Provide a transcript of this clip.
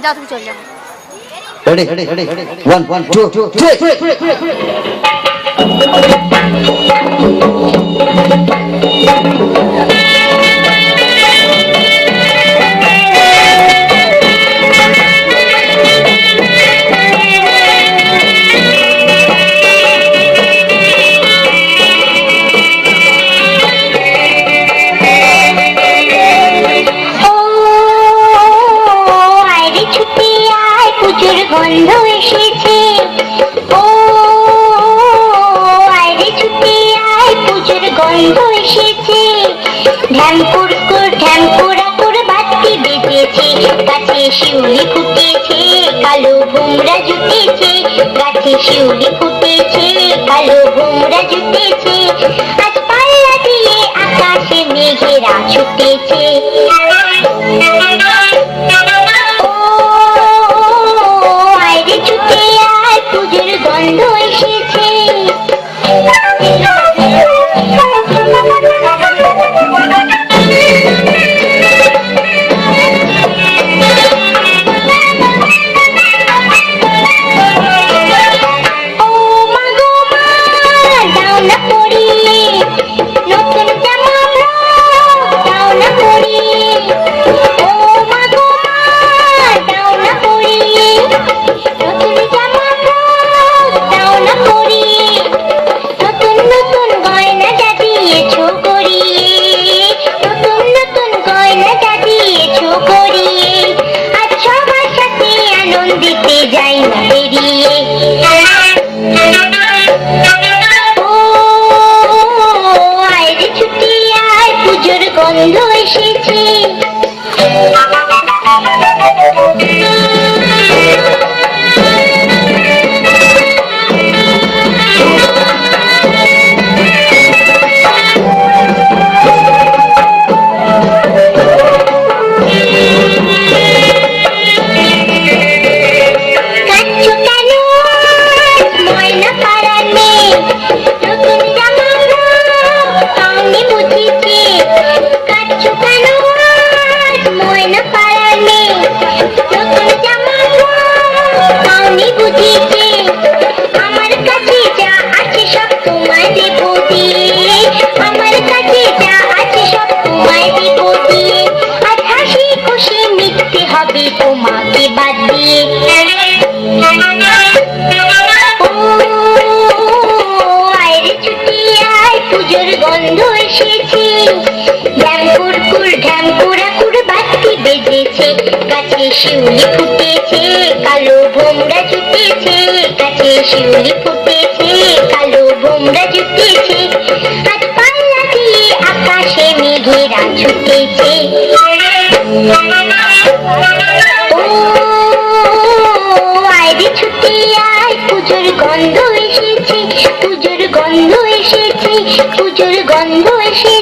যাও তুমি চলে যাও। Ready? 1, 2, 3. গন্ধ এসেছে, ও আইরে ছুটে আয়, পুজোর গন্ধ এসেছে। ঢ্যামকুড়া করে বাতি বেজেছে, গাছে শিউলি ফুটেছে, কালো ভোমরা জুটেছে, গাছে শিউলি ফুটেছে, কালো ভোমরা জুটেছে। আজ পাল্লা দিয়ে আকাশে মেঘেরা ছুটেছে। পুজোর গন্ধ এসেছে। গন্ধ এসেছে। আমার কাছে যা আছে সব তোমায় দেব দিয়ে, আমার কাছে যা আছে সব তোমায় দেব দিয়ে। আজ হাসি খুশি মিটতে হবে তোমাকে বাদ দিয়ে। ও আইরে ছুটি আয়, পুজোর গন্ধ এসেছে। ঢ্যামকুড়া করে বাতি বেজেছে, গাছে শিউলি ফুটেছে, কালো ভোমরা জুটেছে, গাছে শিউলি ফুটেছে, কালো ভোমরা জুটেছে। আজ পাল্লা দিয়ে আকাশে মেঘেরা ছুটেছে। ও আইরে ছুটে আয়, পুজোর গন্ধ এসেছে, পুজোর গন্ধ এসেছে, পুজোর গন্ধ এসেছে।